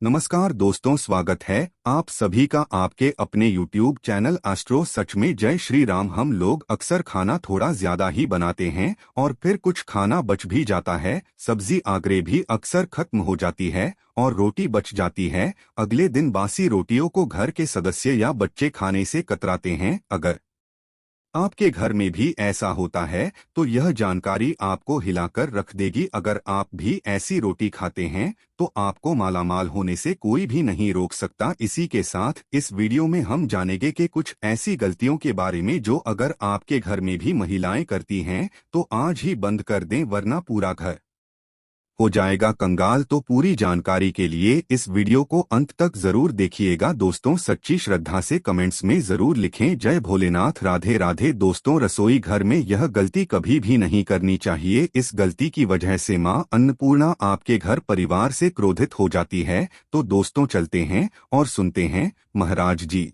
नमस्कार दोस्तों, स्वागत है आप सभी का आपके अपने YouTube चैनल एस्ट्रो सच में। जय श्री राम। हम लोग अक्सर खाना थोड़ा ज्यादा ही बनाते हैं और फिर कुछ खाना बच भी जाता है। सब्जी आगरे भी अक्सर खत्म हो जाती है और रोटी बच जाती है। अगले दिन बासी रोटियों को घर के सदस्य या बच्चे खाने से कतराते हैं। अगर आपके घर में भी ऐसा होता है तो यह जानकारी आपको हिलाकर रख देगी। अगर आप भी ऐसी रोटी खाते हैं तो आपको मालामाल होने से कोई भी नहीं रोक सकता। इसी के साथ इस वीडियो में हम जानेंगे कि कुछ ऐसी गलतियों के बारे में जो अगर आपके घर में भी महिलाएं करती हैं तो आज ही बंद कर दें, वरना पूरा घर हो जाएगा कंगाल। तो पूरी जानकारी के लिए इस वीडियो को अंत तक जरूर देखिएगा। दोस्तों, सच्ची श्रद्धा से कमेंट्स में जरूर लिखें जय भोलेनाथ, राधे राधे। दोस्तों, रसोई घर में यह गलती कभी भी नहीं करनी चाहिए। इस गलती की वजह से मां अन्नपूर्णा आपके घर परिवार से क्रोधित हो जाती है। तो दोस्तों, चलते हैं और सुनते हैं महाराज जी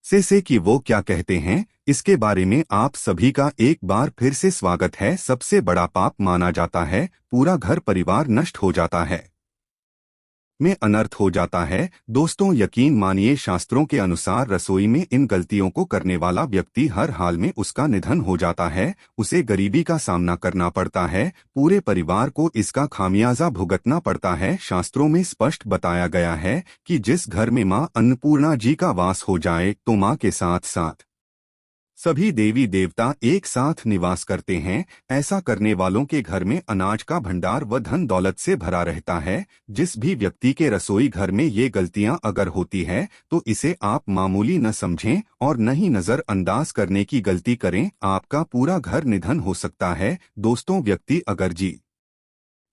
से कि वो क्या कहते हैं। इसके बारे में आप सभी का एक बार फिर से स्वागत है। सबसे बड़ा पाप माना जाता है, पूरा घर परिवार नष्ट हो जाता है, में अनर्थ हो जाता है। दोस्तों, यकीन मानिए, शास्त्रों के अनुसार रसोई में इन गलतियों को करने वाला व्यक्ति हर हाल में उसका निधन हो जाता है। उसे गरीबी का सामना करना पड़ता है, पूरे परिवार को इसका खामियाजा भुगतना पड़ता है। शास्त्रों में स्पष्ट बताया गया है कि जिस घर में मां अन्नपूर्णा जी का वास हो जाए तो मां के साथ साथ सभी देवी देवता एक साथ निवास करते हैं। ऐसा करने वालों के घर में अनाज का भंडार व धन दौलत से भरा रहता है। जिस भी व्यक्ति के रसोई घर में ये गलतियां अगर होती है तो इसे आप मामूली न समझें और न ही नजरअंदाज करने की गलती करें। आपका पूरा घर निधन हो सकता है। दोस्तों, व्यक्ति अगर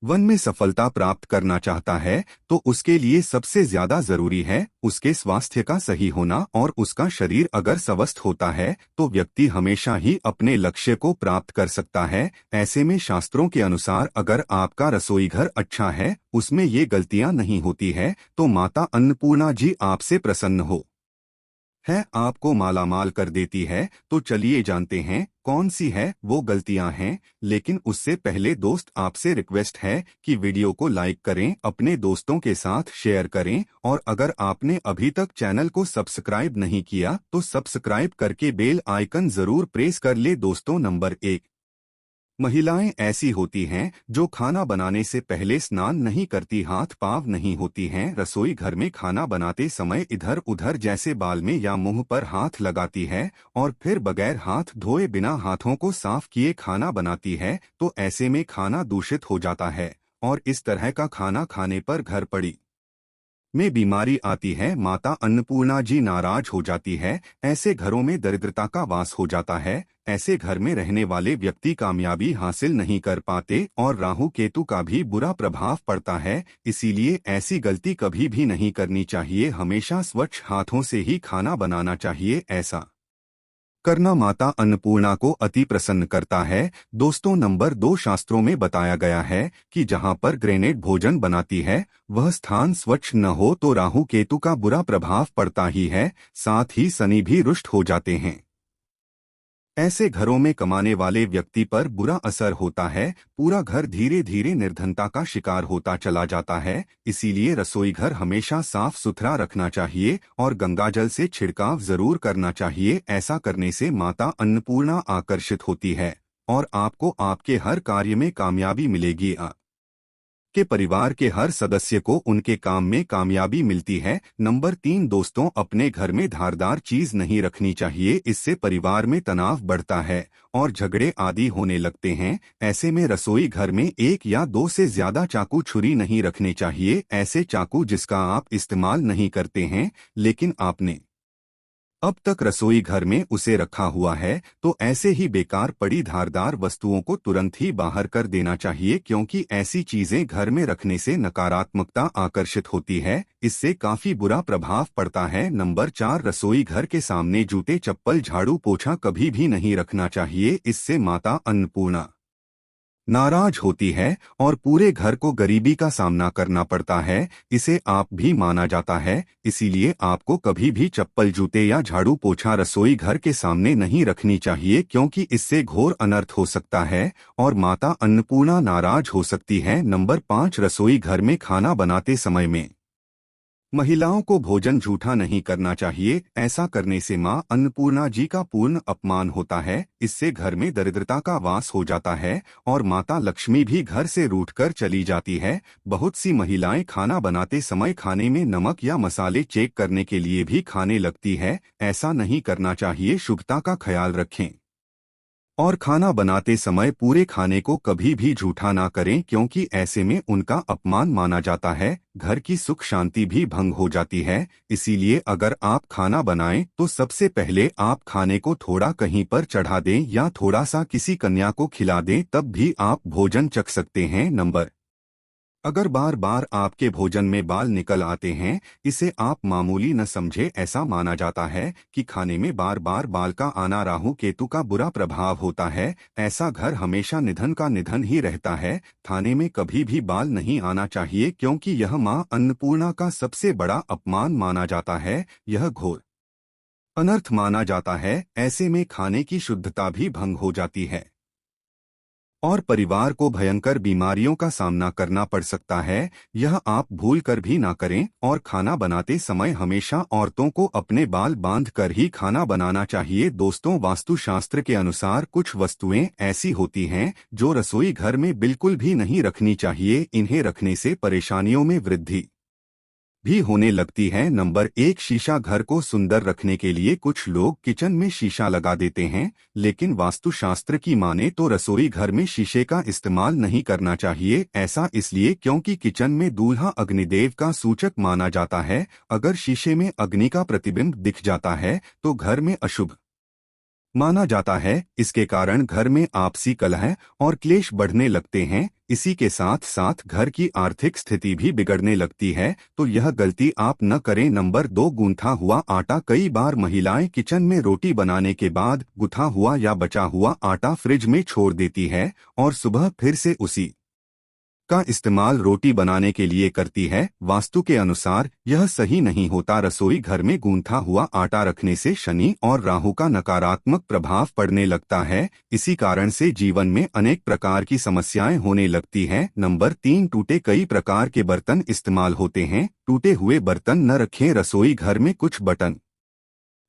वन में सफलता प्राप्त करना चाहता है तो उसके लिए सबसे ज्यादा जरूरी है उसके स्वास्थ्य का सही होना, और उसका शरीर अगर स्वस्थ होता है तो व्यक्ति हमेशा ही अपने लक्ष्य को प्राप्त कर सकता है। ऐसे में शास्त्रों के अनुसार अगर आपका रसोई घर अच्छा है, उसमें ये गलतियां नहीं होती है, तो माता अन्नपूर्णा जी आपसे प्रसन्न है, आपको मालामाल कर देती है। तो चलिए जानते हैं कौन सी है वो गलतियां हैं। लेकिन उससे पहले दोस्त, आपसे रिक्वेस्ट है कि वीडियो को लाइक करें, अपने दोस्तों के साथ शेयर करें, और अगर आपने अभी तक चैनल को सब्सक्राइब नहीं किया तो सब्सक्राइब करके बेल आइकन जरूर प्रेस कर ले। दोस्तों, नंबर 1, महिलाएं ऐसी होती हैं जो खाना बनाने से पहले स्नान नहीं करती, हाथ पांव नहीं होती हैं। रसोई घर में खाना बनाते समय इधर उधर जैसे बाल में या मुंह पर हाथ लगाती है और फिर बगैर हाथ धोए बिना हाथों को साफ किए खाना बनाती है। तो ऐसे में खाना दूषित हो जाता है और इस तरह का खाना खाने पर घर पड़ी में बीमारी आती है। माता अन्नपूर्णा जी नाराज हो जाती है। ऐसे घरों में दरिद्रता का वास हो जाता है। ऐसे घर में रहने वाले व्यक्ति कामयाबी हासिल नहीं कर पाते और राहु केतु का भी बुरा प्रभाव पड़ता है। इसीलिए ऐसी गलती कभी भी नहीं करनी चाहिए। हमेशा स्वच्छ हाथों से ही खाना बनाना चाहिए। ऐसा करना माता अन्नपूर्णा को अति प्रसन्न करता है। दोस्तों, नंबर 2, शास्त्रों में बताया गया है कि जहां पर ग्रेनेड भोजन बनाती है वह स्थान स्वच्छ न हो तो राहु केतु का बुरा प्रभाव पड़ता ही है, साथ ही शनि भी रुष्ट हो जाते हैं। ऐसे घरों में कमाने वाले व्यक्ति पर बुरा असर होता है। पूरा घर धीरे धीरे निर्धनता का शिकार होता चला जाता है। इसीलिए रसोई घर हमेशा साफ सुथरा रखना चाहिए और गंगाजल से छिड़काव जरूर करना चाहिए। ऐसा करने से माता अन्नपूर्णा आकर्षित होती है और आपको आपके हर कार्य में कामयाबी मिलेगी। के परिवार के हर सदस्य को उनके काम में कामयाबी मिलती है। नंबर 3, दोस्तों, अपने घर में धारदार चीज नहीं रखनी चाहिए। इससे परिवार में तनाव बढ़ता है और झगड़े आदि होने लगते हैं। ऐसे में रसोई घर में एक या दो से ज्यादा चाकू छुरी नहीं रखने चाहिए। ऐसे चाकू जिसका आप इस्तेमाल नहीं करते हैं लेकिन आपने अब तक रसोई घर में उसे रखा हुआ है, तो ऐसे ही बेकार पड़ी धारदार वस्तुओं को तुरंत ही बाहर कर देना चाहिए, क्योंकि ऐसी चीजें घर में रखने से नकारात्मकता आकर्षित होती है। इससे काफी बुरा प्रभाव पड़ता है। नंबर 4, रसोई घर के सामने जूते चप्पल झाड़ू पोछा कभी भी नहीं रखना चाहिए। इससे माता अन्नपूर्णा नाराज होती है और पूरे घर को गरीबी का सामना करना पड़ता है। इसे आप भी माना जाता है। इसीलिए आपको कभी भी चप्पल जूते या झाड़ू पोछा रसोई घर के सामने नहीं रखनी चाहिए, क्योंकि इससे घोर अनर्थ हो सकता है और माता अन्नपूर्णा नाराज हो सकती है। नंबर 5, रसोई घर में खाना बनाते समय में महिलाओं को भोजन जूठा नहीं करना चाहिए। ऐसा करने से मां अन्नपूर्णा जी का पूर्ण अपमान होता है। इससे घर में दरिद्रता का वास हो जाता है और माता लक्ष्मी भी घर से रूठकर चली जाती है। बहुत सी महिलाएं खाना बनाते समय खाने में नमक या मसाले चेक करने के लिए भी खाने लगती है। ऐसा नहीं करना चाहिए। शुभता का ख्याल रखें और खाना बनाते समय पूरे खाने को कभी भी जूठा ना करें, क्योंकि ऐसे में उनका अपमान माना जाता है। घर की सुख शांति भी भंग हो जाती है। इसीलिए अगर आप खाना बनाएं तो सबसे पहले आप खाने को थोड़ा कहीं पर चढ़ा दें या थोड़ा सा किसी कन्या को खिला दें, तब भी आप भोजन चख सकते हैं। नंबर अगर बार बार आपके भोजन में बाल निकल आते हैं, इसे आप मामूली न समझे। ऐसा माना जाता है कि खाने में बार बार बाल का आना राहु केतु का बुरा प्रभाव होता है। ऐसा घर हमेशा निधन का निधन ही रहता है। खाने में कभी भी बाल नहीं आना चाहिए, क्योंकि यह मां अन्नपूर्णा का सबसे बड़ा अपमान माना जाता है। यह घोर अनर्थ माना जाता है। ऐसे में खाने की शुद्धता भी भंग हो जाती है और परिवार को भयंकर बीमारियों का सामना करना पड़ सकता है। यह आप भूल कर भी ना करें। और खाना बनाते समय हमेशा औरतों को अपने बाल बांध कर ही खाना बनाना चाहिए। दोस्तों, वास्तुशास्त्र के अनुसार कुछ वस्तुएं ऐसी होती हैं जो रसोई घर में बिल्कुल भी नहीं रखनी चाहिए। इन्हें रखने से परेशानियों में वृद्धि भी होने लगती है। नंबर 1, शीशा। घर को सुंदर रखने के लिए कुछ लोग किचन में शीशा लगा देते हैं, लेकिन वास्तुशास्त्र की माने तो रसोई घर में शीशे का इस्तेमाल नहीं करना चाहिए। ऐसा इसलिए क्योंकि किचन में दूल्हा अग्निदेव का सूचक माना जाता है। अगर शीशे में अग्नि का प्रतिबिंब दिख जाता है तो घर में अशुभ माना जाता है। इसके कारण घर में आपसी कलह और क्लेश बढ़ने लगते हैं। इसी के साथ साथ घर की आर्थिक स्थिति भी बिगड़ने लगती है। तो यह गलती आप न करें। नंबर 2, गूंथा हुआ आटा। कई बार महिलाएं किचन में रोटी बनाने के बाद गुथा हुआ या बचा हुआ आटा फ्रिज में छोड़ देती है और सुबह फिर से उसी का इस्तेमाल रोटी बनाने के लिए करती है। वास्तु के अनुसार यह सही नहीं होता। रसोई घर में गूंथा हुआ आटा रखने से शनि और राहु का नकारात्मक प्रभाव पड़ने लगता है। इसी कारण से जीवन में अनेक प्रकार की समस्याएं होने लगती हैं। नंबर 3, टूटे। कई प्रकार के बर्तन इस्तेमाल होते हैं। टूटे हुए बर्तन न रखें। रसोई घर में कुछ बर्तन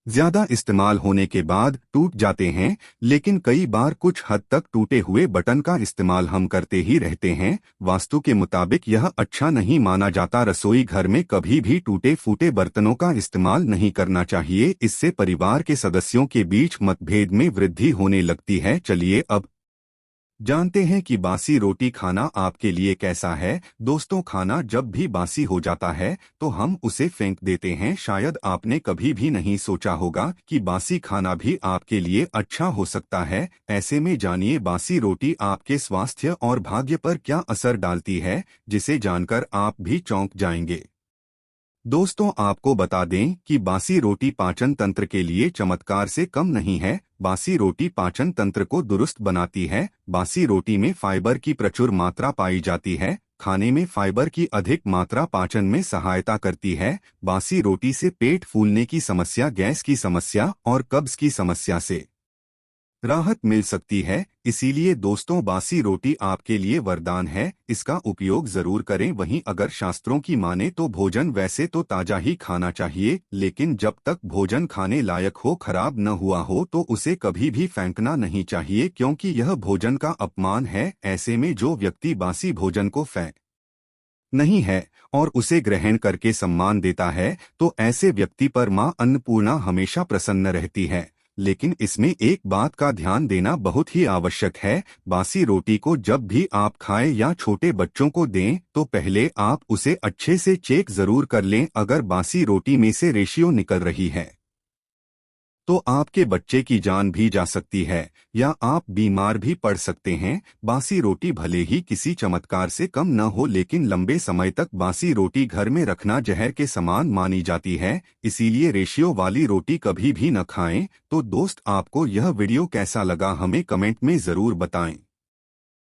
ज्यादा इस्तेमाल होने के बाद टूट जाते हैं, लेकिन कई बार कुछ हद तक टूटे हुए बटन का इस्तेमाल हम करते ही रहते हैं। वास्तु के मुताबिक यह अच्छा नहीं माना जाता। रसोई घर में कभी भी टूटे फूटे बर्तनों का इस्तेमाल नहीं करना चाहिए। इससे परिवार के सदस्यों के बीच मतभेद में वृद्धि होने लगती है। चलिए अब जानते हैं कि बासी रोटी खाना आपके लिए कैसा है। दोस्तों, खाना जब भी बासी हो जाता है तो हम उसे फेंक देते हैं। शायद आपने कभी भी नहीं सोचा होगा कि बासी खाना भी आपके लिए अच्छा हो सकता है। ऐसे में जानिए बासी रोटी आपके स्वास्थ्य और भाग्य पर क्या असर डालती है, जिसे जानकर आप भी चौंक जाएंगे। दोस्तों, आपको बता दें कि बासी रोटी पाचन तंत्र के लिए चमत्कार से कम नहीं है। बासी रोटी पाचन तंत्र को दुरुस्त बनाती है। बासी रोटी में फाइबर की प्रचुर मात्रा पाई जाती है। खाने में फाइबर की अधिक मात्रा पाचन में सहायता करती है। बासी रोटी से पेट फूलने की समस्या, गैस की समस्या और कब्ज की समस्या से राहत मिल सकती है। इसीलिए दोस्तों, बासी रोटी आपके लिए वरदान है। इसका उपयोग जरूर करें। वहीं अगर शास्त्रों की माने तो भोजन वैसे तो ताजा ही खाना चाहिए, लेकिन जब तक भोजन खाने लायक हो, खराब न हुआ हो, तो उसे कभी भी फेंकना नहीं चाहिए, क्योंकि यह भोजन का अपमान है। ऐसे में जो व्यक्ति बासी भोजन को फेंक नहीं है और उसे ग्रहण करके सम्मान देता है, तो ऐसे व्यक्ति पर मां अन्नपूर्णा हमेशा प्रसन्न रहती है। लेकिन इसमें एक बात का ध्यान देना बहुत ही आवश्यक है। बासी रोटी को जब भी आप खाएं या छोटे बच्चों को दें तो पहले आप उसे अच्छे से चेक जरूर कर लें। अगर बासी रोटी में से रेशियो निकल रही है तो आपके बच्चे की जान भी जा सकती है या आप बीमार भी पड़ सकते हैं। बासी रोटी भले ही किसी चमत्कार से कम न हो, लेकिन लंबे समय तक बासी रोटी घर में रखना जहर के समान मानी जाती है। इसीलिए रेशियो वाली रोटी कभी भी न खाएं। तो दोस्त, आपको यह वीडियो कैसा लगा हमें कमेंट में जरूर बताएं।